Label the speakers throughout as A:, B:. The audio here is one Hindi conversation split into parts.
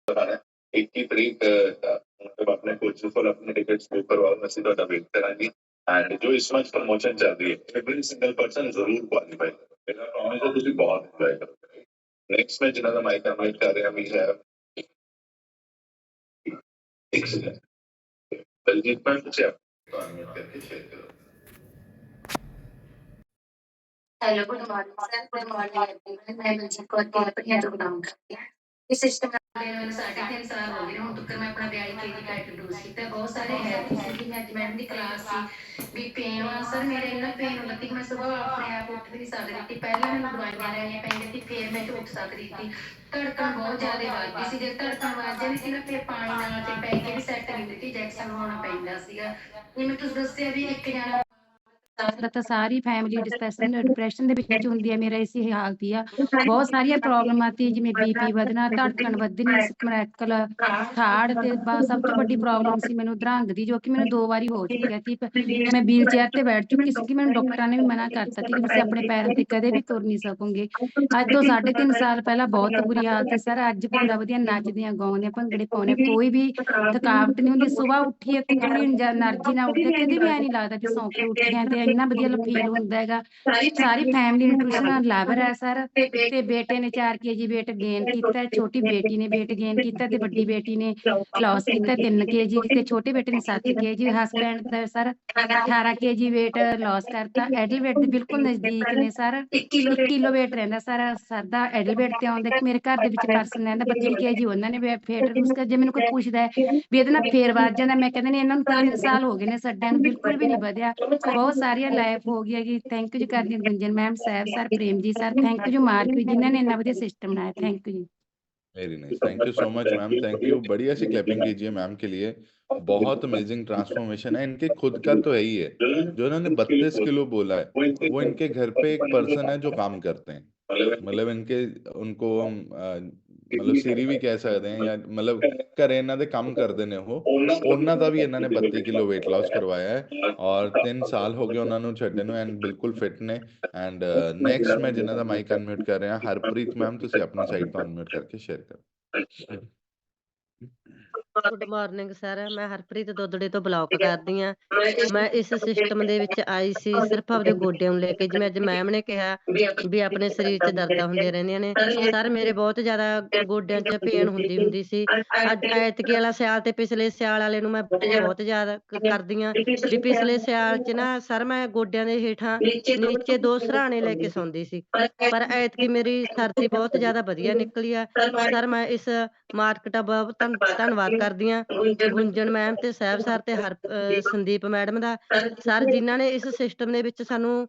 A: 21 ਤਰੀਕ मतलब अपने कोचेस और अपने टिकट्स बुक करवाओ, मैं सीधा वेट करांगी। एंड जो इस वक्त प्रमोशन चल रही है, एवरी सिंगल पर्सन जरूर क्वालीफाई करो। मेरा प्रॉमिस है तुम बहुत एंजॉय करोगे। नेक्स्ट में जिन्होंने माइक अनम्यूट कर रहे हैं वी हैव दलजीत मैम, कुछ आप अनम्यूट करके शेयर करो। Hello, good morning sir, good morning. मैं दलजीत कौर पटियाला ਤੋਂ ਬਿਲੋਂਗ ਕਰਦੀ ਹਾਂ। इस सिस्टम ਮੈਨੂੰ 3.5 ਸਾਲ ਹੋ ਗਏ ਹੁਣ ਤੱਕ ਮੈਂ ਆਪਣਾ 42 ਕੇਜੀ ਡਾਈਟ ਡੋਜ਼ ਕੀਤਾ। ਬਹੁਤ ਸਾਰੇ ਹੈਲਥ ਸੀ, ਮੈਨੇਜਮੈਂਟ ਦੀ ਕਲਾਸ ਸੀ ਵੀ ਪੇਨ ਆ ਸਰ, ਮੇਰੇ ਇੰਨਾ ਪੇਨ ਹੁੰਦਾ ਕਿ ਮੈਂ ਸਵੇਰ ਆਪਣੇ ਆਪ ਉੱਠ ਵੀ ਨਹੀਂ ਸਕਦੀ ਸੀ। ਪਹਿਲਾਂ ਮੈਨੂੰ ਦਵਾਈਆਂ ਲੈਣੀਆਂ ਪੈਂਦੀਆਂ ਸੀ, ਫਿਰ ਮੈਂ ਉੱਠ ਸਕਦੀ ਸੀ। ਧੜਕਣ ਬਹੁਤ ਜ਼ਿਆਦਾ ਵੱਧ ਗਈ ਸੀ, ਜੇ ਧੜਕਣ ਵੱਧ ਜਾਂਦੀ ਸੀ ਨਾ ਫਿਰ ਪਾਣੀ ਨਾਲ ਤੇ ਪੈ ਕੇ ਵੀ ਸੈੱਟ ਨਹੀਂ ਹੁੰਦੀ, ਇੰਜੈਕਸ਼ਨ ਲਵਾਉਣਾ ਪੈਂਦਾ ਸੀਗਾ। ਜਿਵੇਂ ਤੁਸੀਂ ਦੱਸਿਆ ਵੀ ਇੱਕ ਜਣਾ ਤਾਂ ਸਾਰੀ ਫੈਮਿਲੀ ਡਿਪਰੈਸ਼ਨ ਦੇ ਵਿੱਚ ਹੁੰਦੀ ਹੈ। ਮੇਰਾ ਇਸੇ ਹਾਲਤ ਹੀ ਆ। ਬਹੁਤ ਸਾਰੀਆਂ ਪ੍ਰੋਬਲਮਾਂ ਤੀ, ਜਿਵੇਂ ਬੀਪੀ ਵਧਣਾ, ਧੜਕਣ ਵਧਣੀ, ਸਕਮੈਕਲ, ਹਾਰਟ ਤੇ ਸਭ ਤੋਂ ਵੱਡੀ ਪ੍ਰੋਬਲਮ ਸੀ ਮੈਨੂੰ ਅਧਰੰਗ ਦੀ, ਜੋ ਕਿ ਮੈਨੂੰ 2 ਵਾਰੀ ਹੋ ਚੁੱਕਿਆ ਸੀ। ਮੈਂ ਵੀਲ ਚੇਅਰ ਤੇ ਬੈਠ ਚੁੱਕੀ ਸੀ ਕਿ ਮੈਨੂੰ ਡਾਕਟਰਾਂ ਨੇ ਵੀ ਮਨਾ ਕਰਤਾ ਸੀ ਕਿ ਤੁਸੀਂ ਆਪਣੇ ਪੈਰਾਂ ਤੇ ਕਦੇ ਵੀ ਤੁਰ ਨਹੀਂ ਸਕੋਗੇ। ਅੱਜ ਤੋਂ 3.5 ਸਾਲ ਪਹਿਲਾਂ ਬਹੁਤ ਬੁਰੀ ਹਾਲਤ ਸੀ ਸਰ। ਅੱਜ ਪੂਰਾ ਵਧੀਆ ਨੱਚਦੇ ਆ, ਗਾਉਂਦੇ ਆ, ਭੰਗੜੇ ਪਾਉਂਦੇ ਆ, ਕੋਈ ਵੀ ਥਕਾਵਟ ਨਹੀਂ ਹੁੰਦੀ। ਸੁਬਾਹ ਉੱਠੀਏ ਪੂਰੀ એનર્ਜੀ ਨਾਲ ਉੱਠਦੇ, ਕਦੇ ਵੀ ਐ ਨਹੀਂ ਲੱਗਦਾ ਵੀ ਸੌਂ ਕੇ ਉੱਠੇ ਤੇ ਇੰਨਾ ਵਧੀਆ ਫੀਲ ਹੁੰਦਾ ਹੈਗਾ। ਸਾਰੀ ਫੈਮਿਲੀ ਨਿਊਟ੍ਰੀਸ਼ਨ ਲਵਰ ਹੈ ਸਰ। ਤੇ ਬੇਟੇ ਨੇ 4 kg weight ਗੇਨ ਕੀਤਾ, ਛੋਟੀ ਬੇਟੀ ਨੇ weight ਗੇਨ ਕੀਤਾ ਤੇ ਵੱਡੀ ਬੇਟੀ ਨੇ ਲੋਸ ਕੀਤਾ 3 kg ਤੇ ਛੋਟੇ ਬੇਟੇ ਨੇ 7 kg। ਹਸਬੈਂਡ ਦਾ ਸਰ 18 kg weight ਲੋਸ ਕਰਤਾ। ਐਡਲ weight ਦੇ ਬਿਲਕੁਲ ਨਜ਼ਦੀਕ ਨੇ ਸਰ। 1 ਕਿਲੋ weight ਰਹਿੰਦਾ ਸਰ ਦਾ ਐਡਲ weight ਤੇ ਆਉਂਦਾ। ਮੇਰੇ ਘਰ ਦੇ ਵਿੱਚ ਪਰਸਨ ਰਹਿੰਦਾ 32 kg ਉਹਨਾਂ ਨੇ weight ਲੂਸ ਕਰ। ਜੇ ਮੈਨੂੰ ਕੋਈ ਪੁੱਛਦਾ ਵੀ ਇਹਦੇ ਨਾਲ ਫੇਰ ਵੱਧ ਜਾਂਦਾ, ਮੈਂ ਕਹਿੰਦੇ ਨੇ ਇਹਨਾਂ ਨੂੰ 3 ਸਾਲ ਹੋ ਗਏ ਨੇ ਛੱਡਿਆਂ ਨੂੰ, ਬਿਲਕੁਲ ਵੀ ਨਹੀਂ ਵਧਿਆ। ਬਹੁਤ ਸਾਰੀਆਂ ਲਾਈਫ ਹੋ ਗਈ ਹੈਗੀ। ਥੈਂਕ ਯੂ ਜੀ ਕਰਦੀ Gunjan ma'am, Sahib sir, Prem ji sir, thank you ਜੀ ਮਾਰਕ ਜਿਨ੍ਹਾਂ ਨੇ ਇੰਨਾ ਵਧੀਆ सिस्टम बनाया। थैंक यू जी।
B: Very nice, thank you so much ma'am, thank you. बढ़िया सी क्लैपिंग कीजिए मैम के लिए। बहुत अमेजिंग ट्रांसफॉर्मेशन है इनके खुद का तो है ही है। जो इन्होंने 32 किलो बोला है वो इनके घर पे एक पर्सन है जो काम करते हैं। मतलब इनके उनको हम मतलब सीरी भी कह सकते हैं या मतलब ਘਰੇ ਇਹਨਾਂ ਦੇ ਕੰਮ ਕਰਦੇ ਨੇ ਉਹ, ਉਹਨਾਂ ਦਾ ਵੀ ਇਹਨਾਂ ਨੇ 32 ਕਿਲੋ weight loss ਕਰਵਾਇਆ ਹੈ ਔਰ 3 ਸਾਲ ਹੋ ਗਏ ਉਹਨਾਂ ਨੂੰ ਛੱਡੇ ਨੂੰ ਐਂਡ ਬਿਲਕੁਲ ਫਿਟ ਨੇ। ਐਂਡ ਨੈਕਸਟ ਮੈਂ ਜਿਨ੍ਹਾਂ ਦਾ ਮਾਈਕ ਅਨਮਿਊਟ ਕਰ ਰਿਹਾ ਹਰਪ੍ਰੀਤ ਮੈਮ, ਤੁਸੀਂ ਆਪਣੀ ਸਾਈਡ ਤੋਂ ਅਨਮਿਊਟ ਕਰਕੇ ਸ਼ੇਅਰ ਕਰੋ।
C: ਗੁੱਡ ਮਾਰਨਿੰਗ ਸਰ, ਮੈਂ ਹਰਪ੍ਰੀਤ ਦੁੱਧੜੇ ਤੋਂ ਬਲੌਕ ਕਰਦੀ ਆ। ਮੈਂ ਇਸ ਸਿਸਟਮ ਦੇ ਵਿੱਚ ਆਈ ਸੀ ਸਿਰਫ ਆਪਦੇ ਗੋਡਿਆਂ ਨੂੰ ਲੈ ਕੇ। ਜਿਵੇਂ ਅੱਜ ਮੈਮ ਨੇ ਕਿਹਾ ਵੀ ਆਪਣੇ ਸਰੀਰ 'ਚ ਦਰਦਾਂ ਹੁੰਦੀਆਂ ਰਹਿੰਦੀਆਂ ਨੇ, ਸਰ ਮੇਰੇ ਬਹੁਤ ਜ਼ਿਆਦਾ ਗੋਡਿਆਂ 'ਚ ਪੇਨ ਹੁੰਦੀ ਸੀ। ਅੱਜ ਐਤਕੀ ਵਾਲਾ ਸਿਆਲ ਤੇ ਪਿਛਲੇ ਸਿਆਲ ਵਾਲੇ ਨੂੰ ਮੈਂ ਬਹੁਤ ਜ਼ਿਆਦਾ ਕਰਦੀ ਆ ਵੀ ਪਿਛਲੇ ਸਿਆਲ 'ਚ ਨਾ ਸਰ ਮੈਂ ਗੋਡਿਆਂ ਦੇ ਹੇਠਾਂ ਨੀਚੇ 2 ਸਿਰਹਾਣੇ ਲੈ ਕੇ ਸੌਂਦੀ ਸੀ, ਪਰ ਐਤਕੀ ਮੇਰੀ ਸਰਦੀ ਬਹੁਤ ਜ਼ਿਆਦਾ ਵਧੀਆ ਨਿਕਲੀ ਆ। ਸਰ ਮੈਂ ਇਸ ਮਾਰਕੀਟ ਦਾ ਬਹੁਤ ਧੰਨਵਾਦ ਕਰਦੀ ਆ ਗੁੰਜਨ ਮੈਮ ਤੇ ਸਾਹਿਬ ਸਰ ਤੇ ਸੰਦੀਪ ਮੈਡਮ ਦਾ, ਸਰ ਜਿਨ੍ਹਾਂ ਨੇ ਇਸ ਸਿਸਟਮ ਦੇ ਵਿੱਚ ਸਾਨੂੰ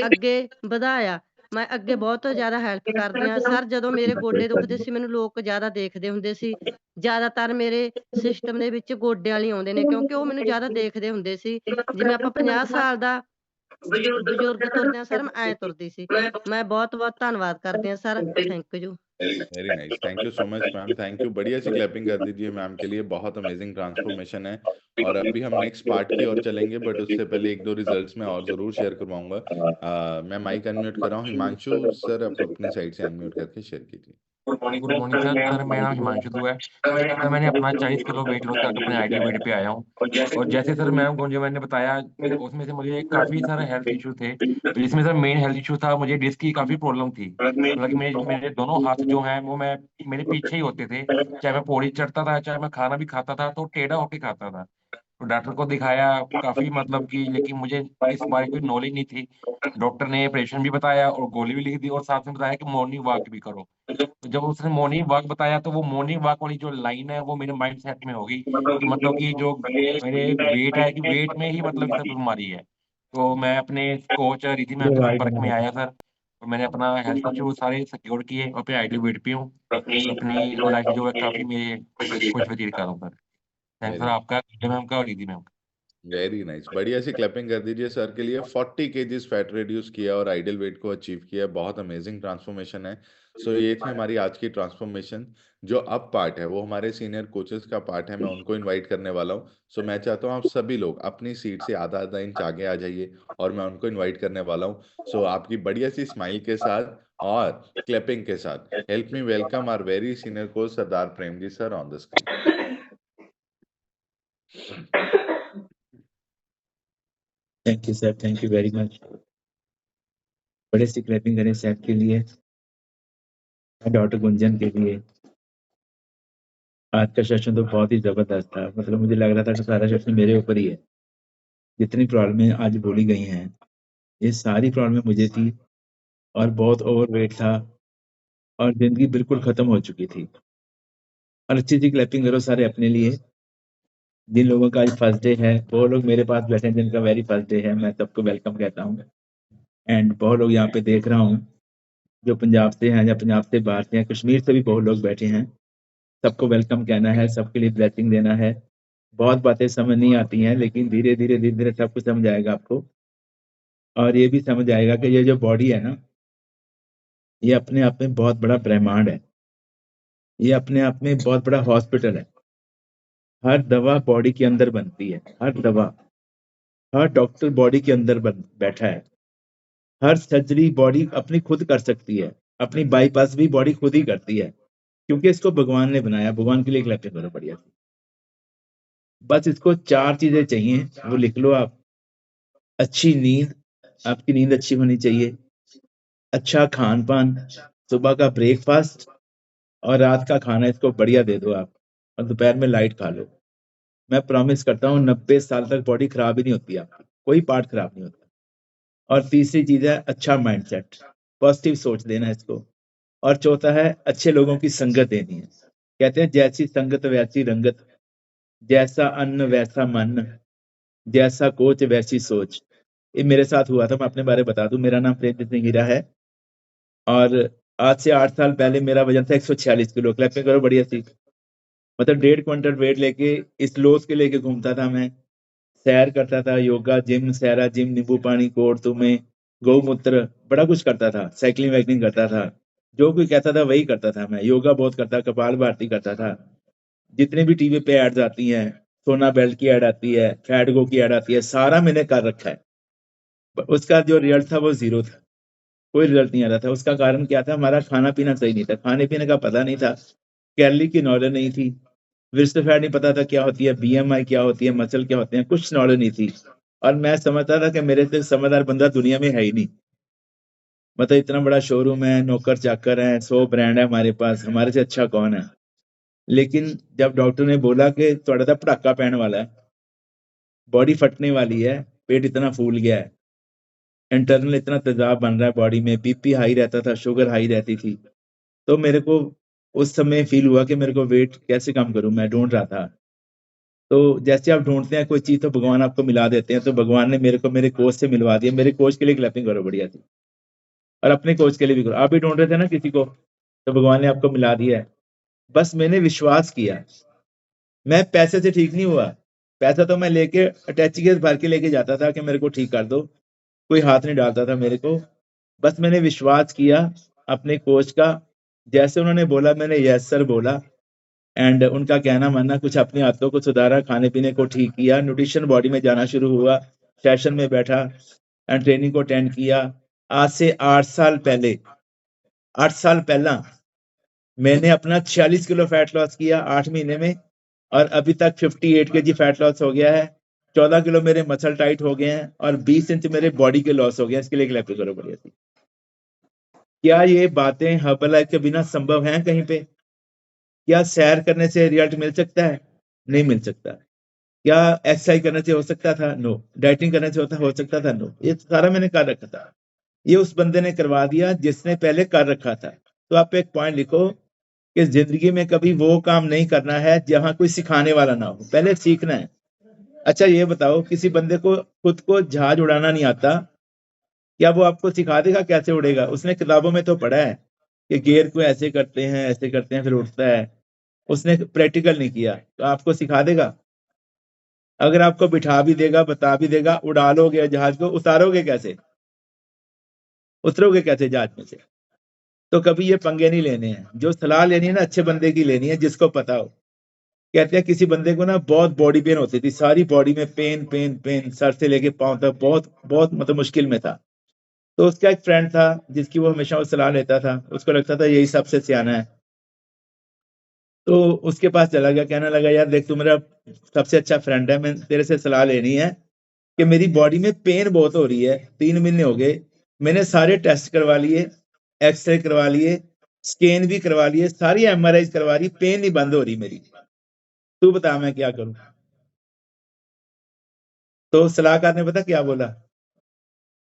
C: ਅੱਗੇ ਵਧਾਇਆ। ਮੈਂ ਅੱਗੇ ਬਹੁਤ ਜ਼ਿਆਦਾ ਹੈਲਪ ਕਰਦੀ ਆ ਸਰ। ਜਦੋਂ ਮੇਰੇ ਗੋਡੇ ਦੁਖਦੇ ਸੀ ਮੈਨੂੰ ਲੋਕ ਜ਼ਿਆਦਾ ਦੇਖਦੇ ਹੁੰਦੇ ਸੀ, ਜ਼ਿਆਦਾਤਰ ਮੇਰੇ ਸਿਸਟਮ ਦੇ ਵਿੱਚ ਗੋਡਿਆਂ ਵਾਲੀ ਆਉਂਦੇ ਨੇ ਕਿਉਂਕਿ ਉਹ ਮੈਨੂੰ ਜ਼ਿਆਦਾ ਦੇਖਦੇ ਹੁੰਦੇ ਸੀ। ਜਿਵੇਂ ਆਪਾਂ 50 ਸਾਲ ਦਾ ਬਜ਼ੁਰਗ ਤੁਰਦੇ ਆ ਸਰ, ਮੈਂ ਐਂ ਤੁਰਦੀ ਸੀ। ਮੈਂ ਬਹੁਤ ਬਹੁਤ ਧੰਨਵਾਦ ਕਰਦੀ ਆ sir, thank you.
B: Very nice, thank you so much ma'am, thank you. बढ़िया सी क्लैपिंग कर दीजिए मैम के लिए, बहुत अमेजिंग ट्रांसफॉर्मेशन है। और अभी हम नेक्स्ट पार्ट की ओर चलेंगे बट उससे पहले 1-2 रिजल्ट्स मैं और ज़रूर शेयर करवाऊंगा। मैं माइक अनम्यूट कर रहा हूँ। हिमांशु सर आप अपनी साइड से अनम्यूट करके शेयर कीजिए।
D: Good morning sir. सर मेरा नाम हिमांशु दुआ है। सर मैंने अपना 40 किलो वेट लॉस करके अपने आइडियल वेट पे आया हूँ। और जैसे सर मैम गुंजन मैम ने बताया उसमें से मुझे काफ़ी सारे हेल्थ इशू थे, जिसमें सर मेन हेल्थ इशू था मुझे डिस्क की काफ़ी प्रॉब्लम थी। मतलब कि मेरे दोनों हाथ जो हैं वो मेरे पीछे ही होते थे। चाहे मैं पौड़ी चढ़ता था, चाहे मैं खाना भी खाता था तो टेढ़ा होके खाता था। तो डॉक्टर को दिखाया काफ़ी मतलब कि, लेकिन मुझे इस बारे कोई नॉलेज नहीं थी। डॉक्टर ने ऑपरेशन भी बताया और गोली भी लिख दी और साथ में बताया कि मॉर्निंग वॉक भी करो। तो जब उसने मॉर्निंग वॉक बताया तो वो मॉर्निंग वॉक वाली जो लाइन है वो मेरे माइंड सेट में हो गई कि मतलब कि जो मेरे वेट है कि वेट में ही मतलब सब बीमारी है। तो मैं अपने कोच रिद्धि मैम के संपर्क में आया सर, और मैंने अपना हेल्थ इशू सारे सिक्योर किए और अपने आइडियल वेट पे हूँ और अपनी लाइफ जो है काफ़ी मेरे खुश व्यतीत कर रहा हूँ सर। थैंक्स सर आपका, मैम का और रिद्धि मैम का।
B: वेरी नाइस, बढ़िया सी क्लैपिंग कर दीजिए सर के लिए। 40 केजीज फैट रिड्यूस किया और आइडियल वेट को अचीव किया, बहुत अमेजिंग ट्रांसफॉर्मेशन है। सो ये थी हमारी आज की ट्रांसफॉर्मेशन। जो अब पार्ट है वो हमारे सीनियर कोचेस का पार्ट है, मैं उनको इनवाइट करने वाला हूँ। सो मैं चाहता हूँ आप सभी लोग अपनी सीट से आधा आधा इंच आगे आ जाइए और मैं उनको इन्वाइट करने वाला हूँ। सो आपकी बढ़िया सी स्माइल के साथ और क्लैपिंग के साथ। Help me welcome our very senior coach Sardar Prem ji sir on the screen.
E: Thank you sir, thank you very much. बड़े से क्लैपिंग करें सैफ के लिए, डॉक्टर गुंजन के लिए। आज का सेशन तो बहुत ही जबरदस्त था, मतलब मुझे लग रहा था कि सारा सेशन मेरे ऊपर ही है। जितनी प्रॉब्लमें आज बोली गई हैं ये सारी प्रॉब्लमें मुझे थी, और बहुत ओवरवेट था और जिंदगी बिल्कुल खत्म हो चुकी थी। और अच्छी सी क्लैपिंग करो सारे अपने लिए। जिन लोगों का आज फर्स्ट डे है वो लोग मेरे पास बैठे हैं, जिनका वेरी फर्स्ट डे है, मैं सबको वेलकम कहता हूँ। एंड बहुत लोग यहाँ पे देख रहा हूँ जो पंजाब से हैं या पंजाब से बाहर से हैं, कश्मीर से भी बहुत लोग बैठे हैं। सबको वेलकम कहना है, सबके लिए ब्लेसिंग देना है। बहुत बातें समझ नहीं आती हैं, लेकिन धीरे धीरे सब कुछ समझ आएगा आपको। और ये भी समझ आएगा कि ये जो बॉडी है ना, ये अपने आप में बहुत बड़ा ब्रह्मांड है। ये अपने आप में बहुत बड़ा हॉस्पिटल है। हर दवा बॉडी के अंदर बनती है, हर दवा, हर डॉक्टर बॉडी के अंदर बैठा है। हर सर्जरी बॉडी अपनी खुद कर सकती है, अपनी बाईपास भी बॉडी खुद ही करती है, क्योंकि इसको भगवान ने बनाया। भगवान के लिए क्लैपिंग करो बढ़िया से। बस इसको 4 चीजें चाहिए, वो लिख लो आप। अच्छी नींद, आपकी नींद अच्छी होनी चाहिए। अच्छा खान पान, सुबह का ब्रेकफास्ट और रात का खाना इसको बढ़िया दे दो आप, और दोपहर में लाइट खा लो। मैं प्रॉमिस करता हूँ 90 साल तक बॉडी खराब ही नहीं होती आपकी, कोई पार्ट खराब नहीं होता। और तीसरी चीज है अच्छा माइंडसेट, पॉजिटिव सोच देना इसको। और चौथा है अच्छे लोगों की संगत देनी है। कहते हैं जैसी संगत वैसी रंगत, जैसा अन्न वैसा मन, जैसा कोच वैसी सोच। ये मेरे साथ हुआ था, मैं अपने बारे में बता दूं। मेरा नाम प्रेमजीत सिंह हीरा है और आज से 8 साल पहले मेरा वजन था 146 किलो। क्लैपिंग करो बढ़िया सी। मतलब 1.5 क्विंटल वेट लेके इस लोस के लेके घूमता था मैं। सैर करता था, योगा, जिम, सैरा जिम, नींबू पानी, कोट तुम्हें, गौमूत्र, बड़ा कुछ करता था। साइकिलिंग वाइकलिंग करता था, जो कोई कहता था वही करता था मैं। योगा बहुत करता, कपाल भारती करता था। जितने भी टीवी पे एड्स आती हैं, सोना बेल्ट की एड आती है, फैटगो की एड आती है, सारा मैंने कर रखा है। उसका जो रिजल्ट था वो जीरो था, कोई रिजल्ट नहीं आ रहा था। उसका कारण क्या था? हमारा खाना पीना सही नहीं था, खाने पीने का पता नहीं था, कैलोरी की नॉलेज नहीं थी, विस्क फैट नहीं पता था क्या होती है, बीएमआई क्या होती है, मसल क्या होते हैं, कुछ नॉलेज नहीं थी। और मैं समझता था कि मेरे से समझदार बंदा दुनिया में है ही नहीं। मतलब इतना बड़ा शोरूम है, नौकर चाकर है, 100 ब्रांड है हमारे पास, हमारे से अच्छा कौन है। लेकिन जब डॉक्टर ने बोला कि थोड़ा सा पटाखा पैने वाला है, बॉडी फटने वाली है, पेट इतना फूल गया है, इंटरनल इतना तेजाब बन रहा है बॉडी में, बीपी हाई रहता था, शुगर हाई रहती थी, तो मेरे को उस समय फील हुआ कि मेरे को वेट कैसे कम करूं। मैं ढूंढ रहा था। तो जैसे आप ढूंढते हैं कोई चीज तो भगवान आपको मिला देते हैं। तो भगवान ने मेरे को मेरे कोच से मिलवा दिया। मेरे कोच के लिए क्लैपिंग करो बढ़िया सी, और अपने कोच के लिए भी करो। आप भी ढूंढ रहे थे ना किसी को, तो भगवान ने आपको मिला दिया है। बस मैंने विश्वास किया। मैं पैसे से ठीक नहीं हुआ। पैसा तो मैं लेके अटैची केस भर के लेके जाता था कि मेरे को ठीक कर दो, कोई हाथ नहीं डालता था मेरे को। बस मैंने विश्वास किया अपने कोच का, जैसे उन्होंने बोला मैंने यस सर बोला, एंड उनका कहना मानना, कुछ अपनी आदतों को सुधारा, खाने पीने को ठीक किया, न्यूट्रिशन बॉडी में जाना शुरू हुआ, सेशन में बैठा एंड ट्रेनिंग को अटेंड किया। आज से 8 साल पहले, 8 साल पहला मैंने अपना 46 किलो फैट लॉस किया 8 महीने में, और अभी तक 58 केजी फैट लॉस हो गया है। 14 किलो मेरे मसल टाइट हो गए हैं और 20 इंच मेरे बॉडी के लॉस हो गए हैं। इसके लिए क्लैप करो बढ़िया सी। क्या ये बातें हर्बल लाइफ के बिना संभव हैं कहीं पे? क्या सैर करने से रिजल्ट मिल सकता है? नहीं मिल सकता। क्या एक्सरसाइज करने से हो सकता था? नो। डाइटिंग करने से हो सकता था? नो। ये सारा मैंने कर रखा था। ये उस बंदे ने करवा दिया जिसने पहले कर रखा था। तो आप एक पॉइंट लिखो कि जिंदगी में कभी वो काम नहीं करना है जहां कोई सिखाने वाला ना हो, पहले सीखना है। अच्छा ये बताओ, किसी बंदे को खुद को जहाज उड़ाना नहीं आता, क्या वो आपको सिखा देगा कैसे उड़ेगा? उसने किताबों में तो पढ़ा है कि गियर को ऐसे करते हैं फिर उड़ता है। उसने प्रैक्टिकल नहीं किया, तो आपको सिखा देगा? अगर आपको बिठा भी देगा, बता भी देगा, उड़ा लोगे जहाज को, उतारोगे कैसे? उतरोगे कैसे जहाज में से? तो कभी ये पंगे नहीं लेने हैं। जो सलाह लेनी है ना, अच्छे बंदे की लेनी है जिसको पता हो। कहते हैं किसी बंदे को ना बहुत बॉडी पेन होती थी, सारी बॉडी में पेन पेन पेन, सर से लेके पांव तक, बहुत बहुत मतलब मुश्किल में था। तो उसका एक फ्रेंड था जिसकी वो हमेशा वो सलाह लेता था, उसको लगता था यही सबसे सियाना है। तो उसके पास चला गया, कहने लगा यार देख तू मेरा सबसे अच्छा फ्रेंड है, मैं तेरे से सलाह लेनी है कि मेरी बॉडी में पेन बहुत हो रही है, 3 महीने हो गए, मैंने सारे टेस्ट करवा लिए, एक्सरे करवा लिए, स्कैन भी करवा लिए, सारी एमआरआई करवा ली, पेन नहीं बंद हो रही मेरी, तू बता मैं क्या करूं। तो सलाहकार ने पता क्या बोला,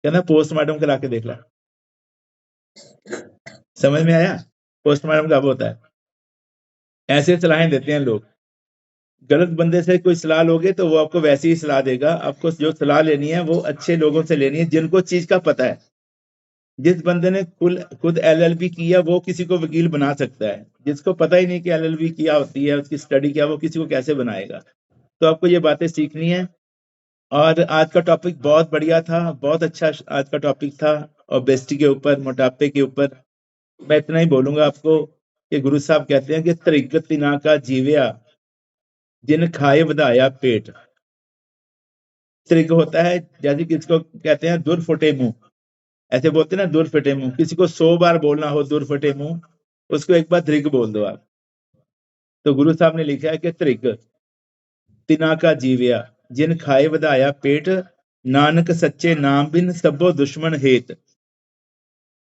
E: कहना पोस्टमार्टम करा के देख ला। समझ में आया पोस्टमार्टम कब होता है? ऐसे सलाहें देते हैं लोग। गलत बंदे से कोई सलाह लोगे तो वो आपको वैसी ही सलाह देगा। आपको जो सलाह लेनी है वो अच्छे लोगों से लेनी है जिनको चीज का पता है। जिस बंदे ने खुद एलएलबी किया वो किसी को वकील बना सकता है, जिसको पता ही नहीं कि एलएलबी क्या होती है, उसकी स्टडी क्या, वो किसी को कैसे बनाएगा। तो आपको ये बातें सीखनी है। और आज का टॉपिक बहुत बढ़िया था, बहुत अच्छा आज का टॉपिक था, ओबेसिटी के ऊपर, मोटापे के ऊपर। मैं इतना ही बोलूंगा आपको कि गुरु साहब कहते हैं कि त्रिगत तिना का जीव्या जिन खाए ਵਧਾਇਆ पेट। त्रिग होता है जैसे किसको कहते हैं दुर्फटे मुंह, ऐसे बोलते हैं ना दुर्फटे मुंह। किसी को 100 बार बोलना हो दुर्फटे मुंह, उसको एक बार त्रिग बोल दो आप। तो गुरु साहब ने लिखा है कि त्रिग तिना का जीव्या जिन खाए ਵਧਾਇਆ पेट, नानक सच्चे नाम बिन सबो दुश्मन हेत।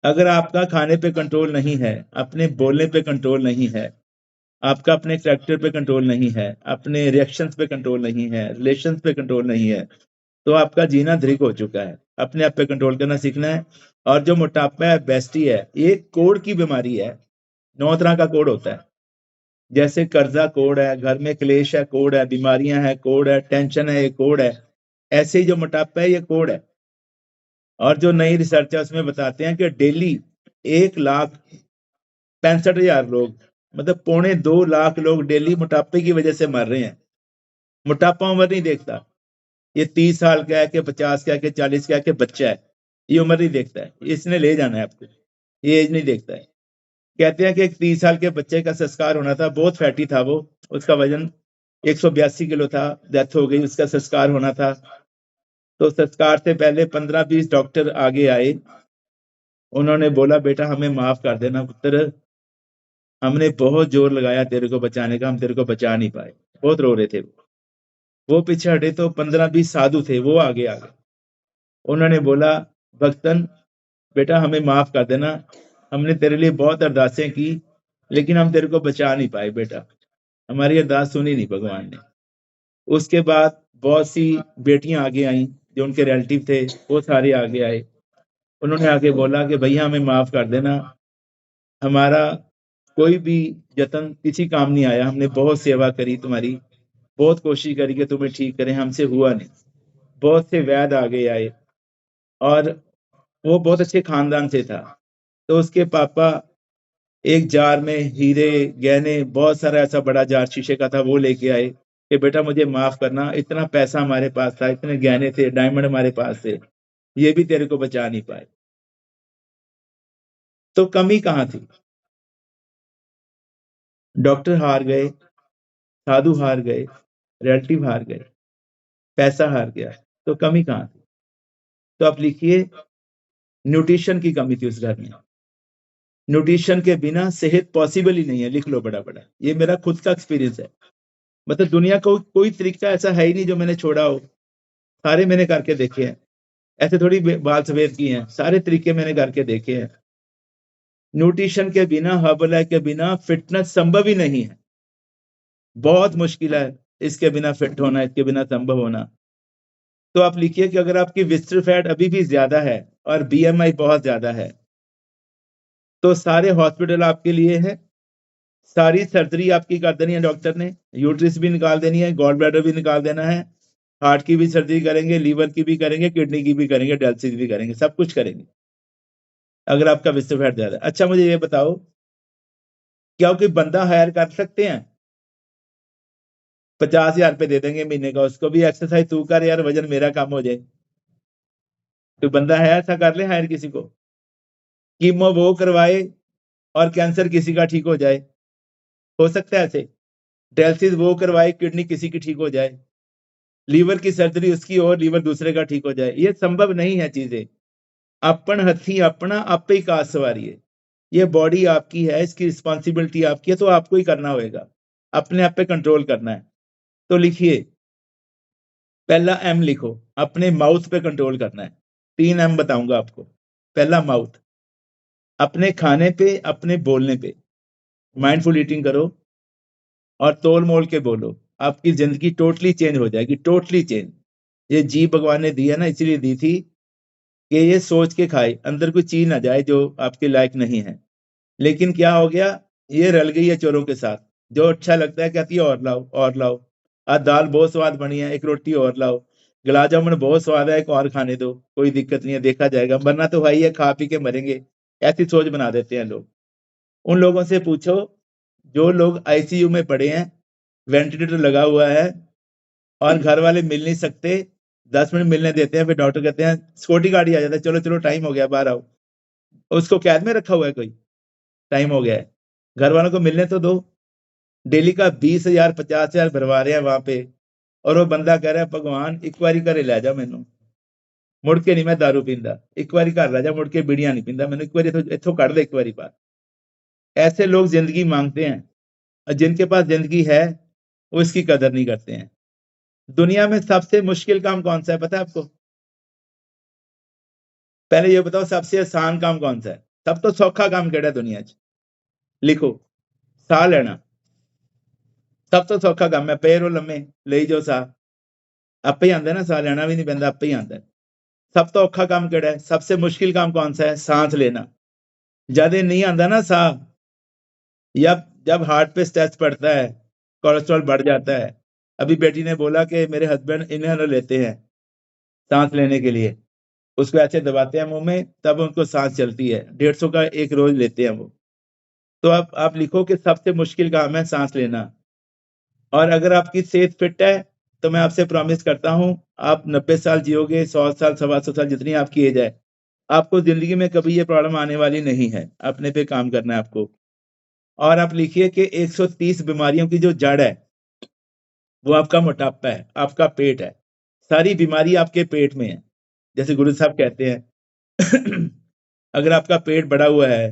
E: अगर आपका खाने पे कंट्रोल नहीं है, अपने बोलने पे कंट्रोल नहीं है, आपका अपने कैरेक्टर पे कंट्रोल नहीं है, अपने रिएक्शंस पे कंट्रोल नहीं है, रिलेशंस पे कंट्रोल नहीं है, तो आपका जीना ध्रिक हो चुका है। अपने आप पे कंट्रोल करना सीखना है। और जो मोटापा है, बेस्टी है, ये कोड़ की बीमारी है। 9 तरह का कोड़ होता है, जैसे कर्जा कोड़ है, घर में क्लेश है कोड़ है, बीमारियां है कोड़ है, टेंशन है ये कोड़ है। ऐसे ही जो मोटापा है ये कोड़ है। और जो नई रिसर्च है उसमें बताते हैं कि डेली 1,65,000 लोग, मतलब 2.25 लाख लोग डेली मोटापे की वजह से मर रहे हैं। मोटापा उम्र नहीं देखता, ये 30 साल का है कि 50 का है कि 40 का है कि बच्चा है, ये उम्र नहीं देखता है, इसने ले जाना है आपको, ये एज नहीं देखता है। कहते हैं कि एक 30 साल के बच्चे का संस्कार होना था, बहुत फैटी था वो, उसका वजन 182 किलो था, डेथ हो गई, उसका संस्कार होना था। तो संस्कार से पहले 15-20 डॉक्टर आगे आए, उन्होंने बोला बेटा हमें माफ कर देना पुत्र, हमने बहुत जोर लगाया तेरे को बचाने का, हम तेरे को बचा नहीं पाए। बहुत रो रहे थे वो पीछे हटे। तो 15-20 साधु थे, वो आगे आ गए, उन्होंने बोला भक्तन बेटा हमें माफ कर देना, हमने तेरे लिए बहुत अरदासें की लेकिन हम तेरे को बचा नहीं पाए बेटा, हमारी अरदास सुनी नहीं भगवान ने। उसके बाद बहुत सी बेटियां आगे आई, जो उनके रिलेटिव थे वो सारे आगे आए, उन्होंने आके बोला कि भैया हमें माफ कर देना, हमारा कोई भी यत्न किसी काम नहीं आया, हमने बहुत सेवा करी तुम्हारी, बहुत कोशिश करी कि तुम्हें ठीक करें, हमसे हुआ नहीं। बहुत से वैद्य आगे आए और वो बहुत अच्छे खानदान से था। तो उसके पापा एक जार में हीरे गहने, बहुत सारा ऐसा बड़ा जार शीशे का था, वो लेके आए कि बेटा मुझे माफ करना, इतना पैसा हमारे पास था, इतने गहने थे, डायमंड हमारे पास थे, ये भी तेरे को बचा नहीं पाए। तो कमी कहाँ थी? डॉक्टर हार गए, साधु हार गए, रिलेटिव हार गए, पैसा हार गया, तो कमी कहाँ थी? तो आप लिखिए न्यूट्रिशन की कमी थी उस घर में। न्यूट्रिशन के बिना सेहत पॉसिबल ही नहीं है, लिख लो बड़ा बड़ा, ये मेरा खुद का एक्सपीरियंस है। मतलब दुनिया को कोई तरीका ऐसा है ही नहीं जो मैंने छोड़ा हो, सारे मैंने करके देखे हैं। ऐसे थोड़ी बाल सफेद की हैं, सारे तरीके मैंने करके देखे हैं। न्यूट्रिशन के बिना, हर्बल के बिना फिटनेस संभव ही नहीं है, बहुत मुश्किल है इसके बिना फिट होना, इसके बिना संभव होना। तो आप लिखिए कि अगर आपकी विस्टर फैट अभी भी ज्यादा है और बीएमआई बहुत ज्यादा है, तो सारे हॉस्पिटल आपके लिए है, सारी सर्जरी आपकी कर देनी है डॉक्टर ने, यूट्रिस भी निकाल देनी है, गॉल ब्लैडर भी निकाल देना है, हार्ट की भी सर्जरी करेंगे, लीवर की भी करेंगे, किडनी की भी करेंगे, डायलिसिस भी करेंगे, सब कुछ करेंगे अगर आपका विस्तर फैट ज्यादा है। अच्छा मुझे ये बताओ, क्या कोई बंदा हायर कर सकते हैं? 50,000 रुपए दे देंगे महीने का, उसको भी एक्सरसाइज तू कर यार, वजन मेरा कम हो जाए। कोई बंदा है ऐसा कर ले हायर किसी को? कीमो वो करवाए और कैंसर किसी का ठीक हो जाए, हो सकता है ऐसे? डायलिसिस वो करवाए, किडनी किसी की ठीक हो जाए, लीवर की सर्जरी उसकी और लीवर दूसरे का ठीक हो जाए, ये संभव नहीं है चीजें। अपन हथी अपना आपे ही काज सवारिए। ये बॉडी आपकी है, इसकी रिस्पॉन्सिबिलिटी आपकी है, तो आपको ही करना होगा, अपने आप पे कंट्रोल करना है। तो लिखिए, पहला एम लिखो, अपने माउथ पे कंट्रोल करना है। 3 एम बताऊंगा आपको। पहला माउथ, अपने खाने पे, अपने बोलने पे माइंडफुल ईटिंग करो और तोल मोल के बोलो, आपकी जिंदगी टोटली चेंज हो जाएगी, टोटली चेंज। ये जीभ भगवान ने दी है ना, इसलिए दी थी कि ये सोच के खाए, अंदर कोई चीज ना जाए जो आपके लायक नहीं है। लेकिन क्या हो गया, ये रल गई है चोरों के साथ। जो अच्छा लगता है कहती है और लाओ और लाओ, आज दाल बहुत स्वाद बनी है, एक रोटी और लाओ, गुलाब जामुन बहुत स्वाद है, एक और खाने दो, कोई दिक्कत नहीं है, देखा जाएगा, मरना तो भाई है, खा पी के मरेंगे। ऐसी सोच बना देते हैं लोग। उन लोगों से पूछो जो लोग आईसीयू में पड़े हैं, वेंटिलेटर लगा हुआ है और घर वाले मिल नहीं सकते, 10 मिनट मिलने देते हैं, फिर डॉक्टर कहते हैं सिक्योरिटी गार्ड ही आ जाता है, चलो चलो टाइम हो गया बाहर आओ। उसको कैद में रखा हुआ है कोई, टाइम हो गया है, घर वालों को मिलने तो दो। डेली का 20,000 50,000 भरवा रहे हैं वहां पे, और वो बंदा कह रहा है भगवान एक बारी घर ले जा मैनू, मुड़ के नहीं मैं दारू पींदा, एक बारी घर ले जा, मुड़ के बीड़ियां नहीं पींदा, मैनू एक बारी इथों कढ़ दे एक बारी बाहर। ऐसे लोग जिंदगी मांगते हैं, और जिनके पास जिंदगी है वो इसकी कदर नहीं करते हैं। दुनिया में सबसे मुश्किल काम कौन सा है पता है आपको? पहले ये बताओ सबसे आसान काम कौन सा है? सब तो सौखा काम केड़ा है दुनिया च? लिखो, साह लेना सब तो सौखा काम है, पे रहो लम्मे, ले जाओ साह, आपे ही आंदा ना, साह लेना भी नहीं पैंदा, आपे ही आंदा है। सब तो औखा काम केड़ा है? सबसे मुश्किल काम कौन सा है? सांस लेना। जब ये नहीं आंदा ना साह, या जब हार्ट पे स्ट्रेस पड़ता है, कोलेस्ट्रॉल बढ़ जाता है। अभी बेटी ने बोला कि मेरे हस्बैंड इनहेलर लेते हैं सांस लेने के लिए, उसको ऐसे दबाते हैं मुंह में, तब उनको सांस चलती है, 150 का एक रोज लेते हैं वो। तो आप लिखो कि सबसे मुश्किल काम है सांस लेना। और अगर आपकी सेहत फिट है तो मैं आपसे प्रॉमिस करता हूं, आप 90 साल जियोगे, 100 साल, 125 साल, जितनी आपकी एज है, आपको जिंदगी में कभी ये प्रॉब्लम आने वाली नहीं है। अपने पे काम करना है आपको। और आप लिखिए कि 130 बीमारियों की जो जड़ है वो आपका मोटापा है, आपका पेट है। सारी बीमारी आपके पेट में है। जैसे गुरु साहब कहते हैं अगर आपका पेट बड़ा हुआ है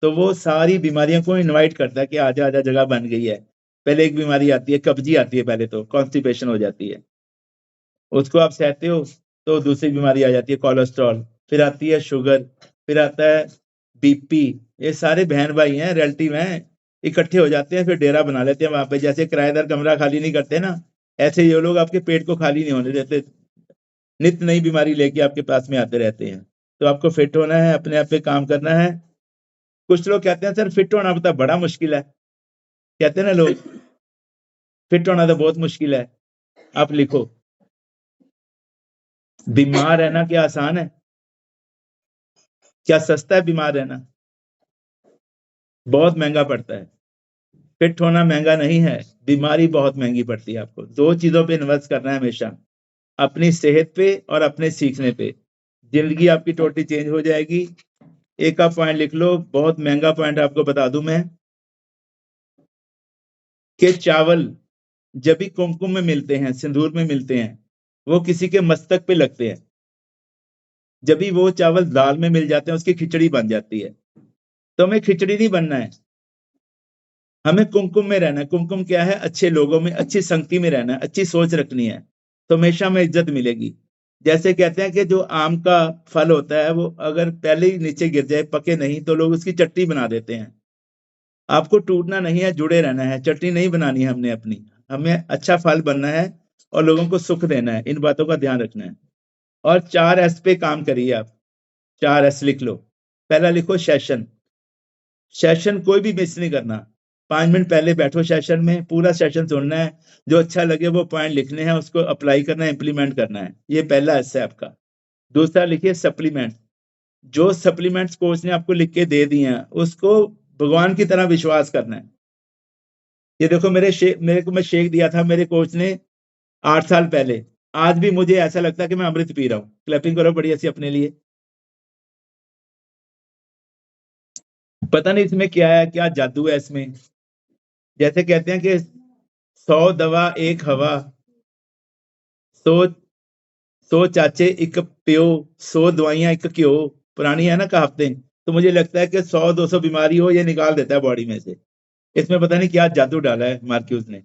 E: तो वो सारी बीमारियों को इनवाइट करता है कि आजा आजा, जगह बन गई है। पहले एक बीमारी आती है, कब्जी आती है, पहले तो कॉन्स्टिपेशन हो जाती है, उसको आप सहते हो तो दूसरी बीमारी आ जाती है, कोलेस्ट्रॉल, फिर आती है शुगर, फिर आता है बीपी। ये सारे बहन भाई हैं, रिलेटिव हैं, इकट्ठे हो जाते हैं, फिर डेरा बना लेते हैं वहां पे। जैसे किराएदार कमरा खाली नहीं करते ना, ऐसे ये लोग आपके पेट को खाली नहीं होने देते, नित नई बीमारी लेके आपके पास में आते रहते हैं। तो आपको फिट होना है, अपने आप पे काम करना है। कुछ लोग कहते हैं सर फिट होना पता बड़ा मुश्किल है, कहते हैं ना लोग, फिट होना तो बहुत मुश्किल है। आप लिखो, बीमार रहना क्या आसान है? क्या सस्ता है बीमार रहना? बहुत महंगा पड़ता है। फिट होना महंगा नहीं है, बीमारी बहुत महंगी पड़ती है। आपको 2 चीजों पे इन्वेस्ट करना है हमेशा, अपनी सेहत पे और अपने सीखने पे। जिंदगी आपकी टोटली चेंज हो जाएगी। एक आप पॉइंट लिख लो, बहुत महंगा पॉइंट आपको बता दूं मैं, कि चावल जब भी कुमकुम में मिलते हैं, सिंदूर में मिलते हैं, वो किसी के मस्तक पे लगते हैं। जब भी वो चावल दाल में मिल जाते हैं, उसकी खिचड़ी बन जाती है। तो हमें खिचड़ी नहीं बनना है, हमें कुमकुम में रहना है। कुमकुम क्या है? अच्छे लोगों में, अच्छी संगति में रहना है, अच्छी सोच रखनी है, तो हमेशा हमें इज्जत मिलेगी। जैसे कहते हैं कि जो आम का फल होता है, वो अगर पहले ही नीचे गिर जाए, पके नहीं, तो लोग उसकी चटनी बना देते हैं। आपको टूटना नहीं है, जुड़े रहना है, चटनी नहीं बनानी है हमने अपनी। हमें अच्छा फल बनना है और लोगों को सुख देना है, इन बातों का ध्यान रखना है। और 4 एस पे काम करिए आप, 4 एस लिख लो। पहला लिखो सेशन। सेशन कोई भी मिस नहीं करना, 5 मिनट पहले बैठो सेशन में, पूरा सेशन सुनना है, जो अच्छा लगे वो पॉइंट लिखने हैं, उसको अप्लाई करना है, इंप्लीमेंट करना है। ये पहला एस है आपका। दूसरा लिखिए सप्लीमेंट। जो सप्लीमेंट्स कोच ने आपको लिख के दे दिए हैं, उसको भगवान की तरह विश्वास करना है। ये देखो, मेरे को मैं शेक दिया था मेरे कोच ने 8 साल पहले, आज भी मुझे ऐसा लगता है कि मैं अमृत पी रहा हूँ। क्लैपिंग करो बढ़िया सी अपने लिए। पता नहीं इसमें क्या है, क्या जादू है इसमें। जैसे कहते हैं कि 100 दवा 1 हवा, 100 चाचे 1 प्यो, 100 दवाइयां 1 घ्यो, पुरानी है ना कहावतें, तो मुझे लगता है कि 100-200 बीमारी हो ये निकाल देता है बॉडी में से। इसमें पता नहीं क्या जादू डाला है मार्क्यूज ने।